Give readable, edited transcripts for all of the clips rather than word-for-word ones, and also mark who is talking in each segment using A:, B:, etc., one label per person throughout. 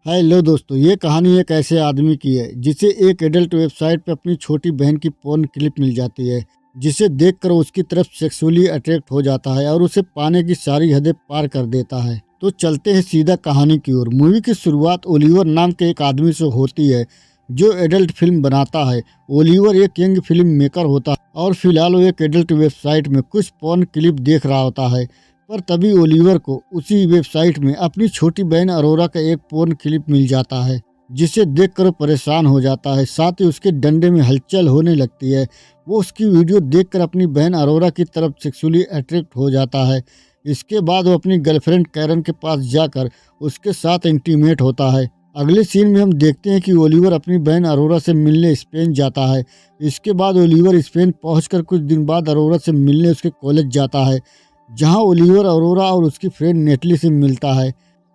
A: Hello दोस्तों, ये कहानी एक ऐसे आदमी की है जिसे एक एडल्ट वेबसाइट पर अपनी छोटी बहन की पोर्न क्लिप मिल जाती है, जिसे देखकर वो उसकी तरफ सेक्सुअली अट्रैक्ट हो जाता है और उसे पाने की सारी हदें पार कर देता है। तो चलते हैं सीधा कहानी की ओर। मूवी की शुरुआत ओलिवर नाम के एक आदमी से होती है जो एडल्ट फिल्म बनाता है। ओलिवर एक यंग फिल्म मेकर होता है और फिलहाल वो एक एडल्ट वेबसाइट में कुछ पोर्न क्लिप देख रहा होता है। पर तभी ओलिवर को उसी वेबसाइट में अपनी छोटी बहन अरोरा का एक पोर्न क्लिप मिल जाता है, जिसे देखकर वो परेशान हो जाता है। साथ ही उसके डंडे में हलचल होने लगती है। वो उसकी वीडियो देखकर अपनी बहन अरोरा की तरफ सेक्सुअली अट्रैक्ट हो जाता है। इसके बाद वो अपनी गर्लफ्रेंड कैरन के पास जाकर उसके साथ इंटीमेट होता है। अगले सीन में हम देखते हैं कि ओलिवर अपनी बहन अरोरा से मिलने स्पेन जाता है। इसके बाद ओलिवर स्पेन पहुंचकर कुछ दिन बाद अरोरा से मिलने उसके कॉलेज जाता है, जहां ओलिवर अरोरा और उसकी फ्रेंड नेटली से मिलता है।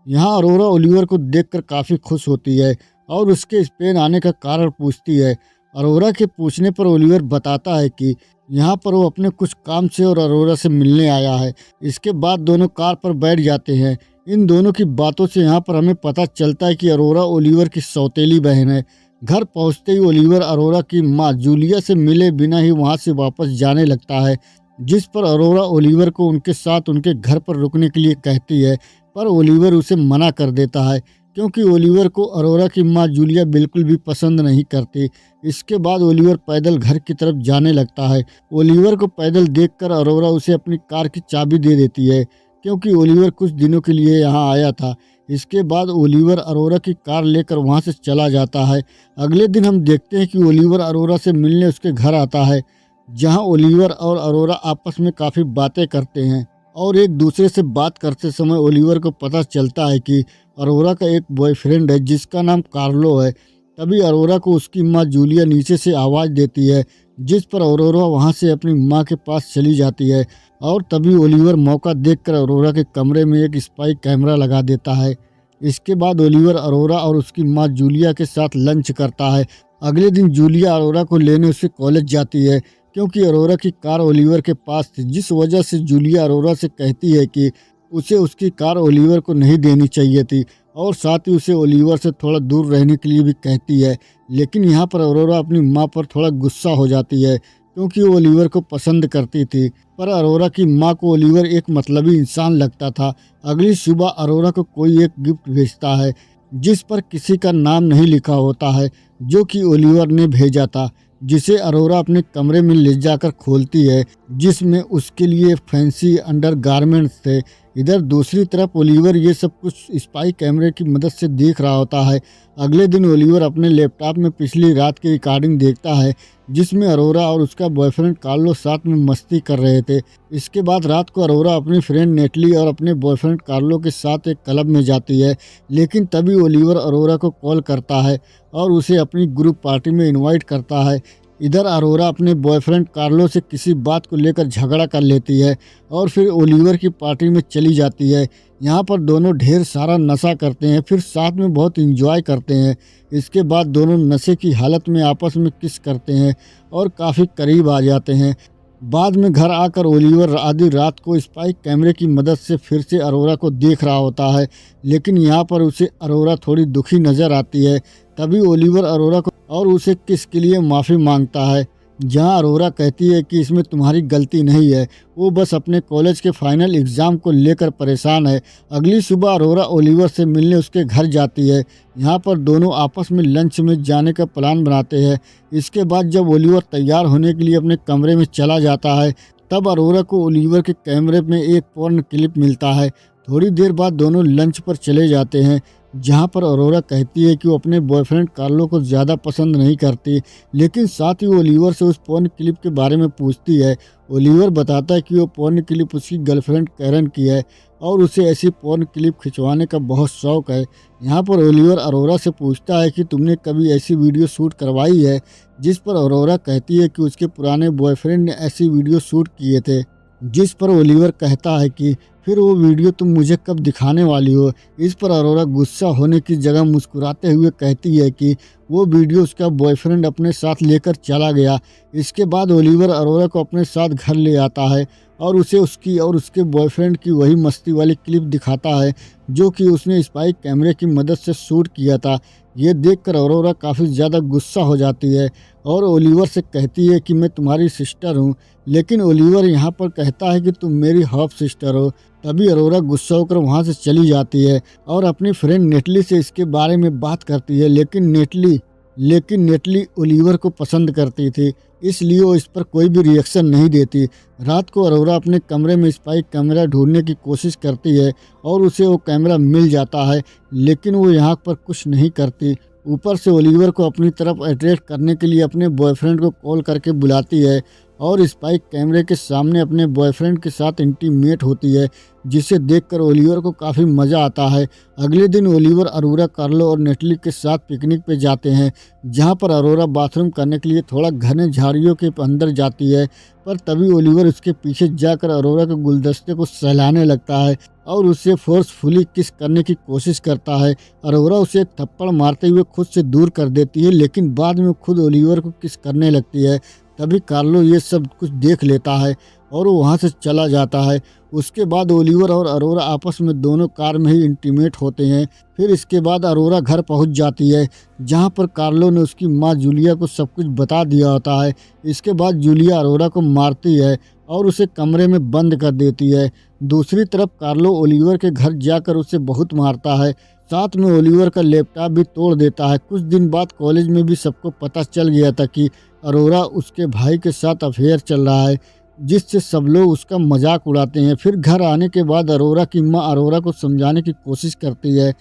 A: यहां अरोरा ओलिवर को देखकर काफ़ी खुश होती है और उसके स्पेन आने का कारण पूछती है। अरोरा के पूछने पर ओलिवर बताता है कि यहाँ पर वो अपने कुछ काम से और अरोरा से मिलने आया है। इसके बाद दोनों कार पर बैठ जाते हैं। इन दोनों की बातों से यहाँ पर हमें पता चलता है कि अरोरा ओलिवर की सौतेली बहन है। घर पहुँचते ही ओलिवर अरोरा की माँ जूलिया से मिले बिना ही वहाँ से वापस जाने लगता है, जिस पर अरोरा ओलिवर को उनके साथ उनके घर पर रुकने के लिए कहती है। पर ओलिवर उसे मना कर देता है क्योंकि ओलिवर को अरोरा की मां जूलिया बिल्कुल भी पसंद नहीं करती। इसके बाद ओलिवर पैदल घर की तरफ जाने लगता है। ओलिवर को पैदल देखकर अरोरा उसे अपनी कार की चाबी दे देती है क्योंकि ओलिवर कुछ दिनों के लिए यहाँ आया था। इसके बाद ओलिवर अरोरा की कार लेकर वहाँ से चला जाता है। अगले दिन हम देखते हैं कि ओलिवर अरोरा से मिलने उसके घर आता है, जहां ओलिवर और अरोरा आपस में काफ़ी बातें करते हैं और एक दूसरे से बात करते समय ओलिवर को पता चलता है कि अरोरा का एक बॉयफ्रेंड है जिसका नाम कार्लो है। तभी अरोरा को उसकी मां जूलिया नीचे से आवाज़ देती है, जिस पर अरोरा वहां से अपनी मां के पास चली जाती है। और तभी ओलिवर मौका देखकर अरोरा के कमरे में एक स्पाई कैमरा लगा देता है। इसके बाद ओलिवर अरोरा और उसकी मां जूलिया के साथ लंच करता है। अगले दिन जूलिया अरोरा को लेने उसके कॉलेज जाती है क्योंकि अरोरा की कार ओलिवर के पास थी, जिस वजह से जूलिया अरोरा से कहती है कि उसे उसकी कार ओलिवर को नहीं देनी चाहिए थी और साथ ही उसे ओलिवर से थोड़ा दूर रहने के लिए भी कहती है। लेकिन यहाँ पर अरोरा अपनी माँ पर थोड़ा गुस्सा हो जाती है क्योंकि वो ओलिवर को पसंद करती थी। पर अरोरा की माँ को ओलिवर एक मतलबी इंसान लगता था। अगली सुबह अरोरा को कोई एक गिफ्ट भेजता है जिस पर किसी का नाम नहीं लिखा होता है, जो कि ओलिवर ने भेजा था, जिसे अरोरा अपने कमरे में ले जाकर खोलती है, जिसमें उसके लिए फैंसी अंडरगारमेंट्स थे। इधर दूसरी तरफ ओलिवर ये सब कुछ स्पाई कैमरे की मदद से देख रहा होता है। अगले दिन ओलिवर अपने लैपटॉप में पिछली रात की रिकॉर्डिंग देखता है, जिसमें अरोरा और उसका बॉयफ्रेंड कार्लो साथ में मस्ती कर रहे थे। इसके बाद रात को अरोरा अपनी फ्रेंड नेटली और अपने बॉयफ्रेंड कार्लो के साथ एक क्लब में जाती है। लेकिन तभी ओलिवर अरोरा को कॉल करता है और उसे अपनी ग्रुप पार्टी में इनवाइट करता है। इधर अरोरा अपने बॉयफ्रेंड कार्लो से किसी बात को लेकर झगड़ा कर लेती है और फिर ओलिवर की पार्टी में चली जाती है। यहाँ पर दोनों ढेर सारा नशा करते हैं, फिर साथ में बहुत एंजॉय करते हैं। इसके बाद दोनों नशे की हालत में आपस में किस करते हैं और काफ़ी करीब आ जाते हैं। बाद में घर आकर ओलिवर आधी रात को स्पाई कैमरे की मदद से फिर से अरोरा को देख रहा होता है, लेकिन यहाँ पर उसे अरोरा थोड़ी दुखी नज़र आती है। तभी ओलिवर अरोरा को और उसे किस के लिए माफ़ी मांगता है, जहां अरोरा कहती है कि इसमें तुम्हारी गलती नहीं है, वो बस अपने कॉलेज के फाइनल एग्ज़ाम को लेकर परेशान है। अगली सुबह अरोरा ओलिवर से मिलने उसके घर जाती है। यहाँ पर दोनों आपस में लंच में जाने का प्लान बनाते हैं। इसके बाद जब ओलिवर तैयार होने के लिए अपने कमरे में चला जाता है, तब अरोरा को ओलिवर के कैमरे में एक पोर्न क्लिप मिलता है। थोड़ी देर बाद दोनों लंच पर चले जाते हैं, जहां पर अरोरा कहती है कि वो अपने बॉयफ्रेंड कार्लो को ज़्यादा पसंद नहीं करती, लेकिन साथ ही वो ओलिवर से उस पोर्न क्लिप के बारे में पूछती है। ओलिवर बताता है कि वो पोर्न क्लिप उसकी गर्लफ्रेंड कैरन की है और उसे ऐसी पोर्न क्लिप खिंचवाने का बहुत शौक है। यहाँ पर ओलिवर अरोरा से पूछता है कि तुमने कभी ऐसी वीडियो शूट करवाई है, जिस पर अरोरा कहती है कि उसके पुराने बॉयफ्रेंड ने ऐसी वीडियो शूट किए थे, जिस पर ओलिवर कहता है कि फिर वो वीडियो तुम मुझे कब दिखाने वाली हो। इस पर अरोरा गुस्सा होने की जगह मुस्कुराते हुए कहती है कि वो वीडियो उसका बॉयफ्रेंड अपने साथ लेकर चला गया। इसके बाद ओलिवर अरोरा को अपने साथ घर ले आता है और उसे उसकी और उसके बॉयफ्रेंड की वही मस्ती वाली क्लिप दिखाता है जो कि उसने स्पाई कैमरे की मदद से शूट किया था। ये देखकर अरोरा काफ़ी ज़्यादा गुस्सा हो जाती है और ओलिवर से कहती है कि मैं तुम्हारी सिस्टर हूँ, लेकिन ओलिवर यहाँ पर कहता है कि तुम मेरी हाफ सिस्टर हो। तभी अरोरा गुस्सा होकर वहाँ से चली जाती है और अपनी फ्रेंड नेटली से इसके बारे में बात करती है, लेकिन नेटली ओलिवर को पसंद करती थी, इसलिए वो इस पर कोई भी रिएक्शन नहीं देती। रात को अरोरा अपने कमरे में स्पाई कैमरा ढूंढने की कोशिश करती है और उसे वो कैमरा मिल जाता है, लेकिन वो यहाँ पर कुछ नहीं करती। ऊपर से ओलिवर को अपनी तरफ अट्रैक्ट करने के लिए अपने बॉयफ्रेंड को कॉल करके बुलाती है और स्पाई कैमरे के सामने अपने बॉयफ्रेंड के साथ इंटीमेट होती है, जिसे देखकर ओलिवर को काफ़ी मज़ा आता है। अगले दिन ओलिवर अरोरा, कार्लो और नेटली के साथ पिकनिक पे जाते हैं, जहां पर अरोरा बाथरूम करने के लिए थोड़ा घने झाड़ियों के अंदर जाती है, पर तभी ओलिवर उसके पीछे जाकर अरोरा के गुलदस्ते को सहलाने लगता है और उसे फोर्सफुली किस करने की कोशिश करता है। अरोरा उसे एक थप्पड़ मारते हुए खुद से दूर कर देती है, लेकिन बाद में खुद ओलिवर को किस करने लगती है। तभी कार्लो ये सब कुछ देख लेता है और वो वहाँ से चला जाता है। उसके बाद ओलिवर और अरोरा आपस में दोनों कार में ही इंटीमेट होते हैं। फिर इसके बाद अरोरा घर पहुंच जाती है, जहां पर कार्लो ने उसकी मां जूलिया को सब कुछ बता दिया होता है। इसके बाद जूलिया अरोरा को मारती है और उसे कमरे में बंद कर देती है। दूसरी तरफ कार्लो ओलिवर के घर जाकर उसे बहुत मारता है, साथ में ओलिवर का लैपटॉप भी तोड़ देता है। कुछ दिन बाद कॉलेज में भी सबको पता चल गया था कि अरोरा उसके भाई के साथ अफेयर चल रहा है, जिससे सब लोग उसका मजाक उड़ाते हैं। फिर घर आने के बाद अरोरा की मां अरोरा को समझाने की कोशिश करती है,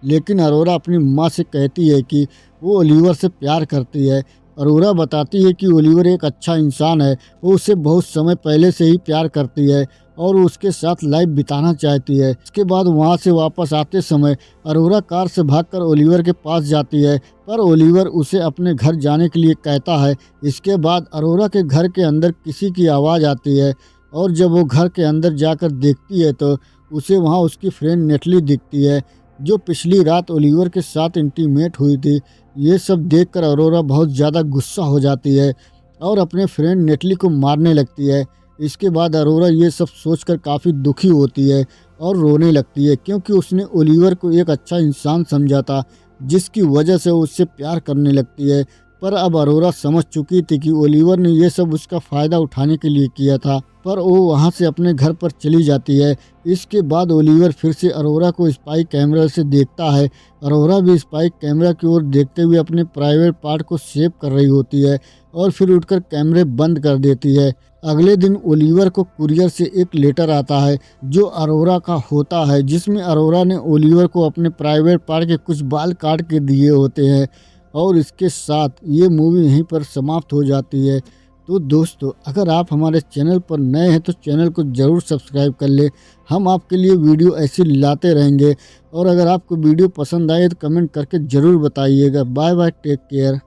A: लेकिन अरोरा अपनी मां से कहती है कि वो ओलिवर से प्यार करती है। अरोरा बताती है कि ओलिवर एक अच्छा इंसान है, वो उसे बहुत समय पहले से ही प्यार करती है और वो उसके साथ लाइफ बिताना चाहती है। इसके बाद वहाँ से वापस आते समय अरोरा कार से भागकर ओलिवर के पास जाती है, पर ओलिवर उसे अपने घर जाने के लिए कहता है। इसके बाद अरोरा के घर के अंदर किसी की आवाज़ आती है और जब वो घर के अंदर जाकर देखती है तो उसे वहाँ उसकी फ्रेंड नेटली दिखती है, जो पिछली रात ओलिवर के साथ इंटीमेट हुई थी। ये सब देखकर अरोरा बहुत ज़्यादा गुस्सा हो जाती है और अपने फ्रेंड नेटली को मारने लगती है। इसके बाद अरोरा ये सब सोचकर काफ़ी दुखी होती है और रोने लगती है, क्योंकि उसने ओलिवर को एक अच्छा इंसान समझा था, जिसकी वजह से वो उससे प्यार करने लगती है। पर अब अरोरा समझ चुकी थी कि ओलिवर ने यह सब उसका फ़ायदा उठाने के लिए किया था, पर वो वहाँ से अपने घर पर चली जाती है। इसके बाद ओलिवर फिर से अरोरा को स्पाई कैमरा से देखता है। अरोरा भी स्पाई कैमरा की ओर देखते हुए अपने प्राइवेट पार्ट को सेव कर रही होती है और फिर उठकर कैमरे बंद कर देती है। अगले दिन ओलिवर को कुरियर से एक लेटर आता है जो अरोरा का होता है, जिसमें अरोरा ने ओलिवर को अपने प्राइवेट पार्ट के कुछ बाल काट के दिए होते हैं। और इसके साथ ये मूवी यहीं पर समाप्त हो जाती है। तो दोस्तों, अगर आप हमारे चैनल पर नए हैं तो चैनल को ज़रूर सब्सक्राइब कर ले। हम आपके लिए वीडियो ऐसी लाते रहेंगे और अगर आपको वीडियो पसंद आए तो कमेंट करके ज़रूर बताइएगा। Bye bye, take care.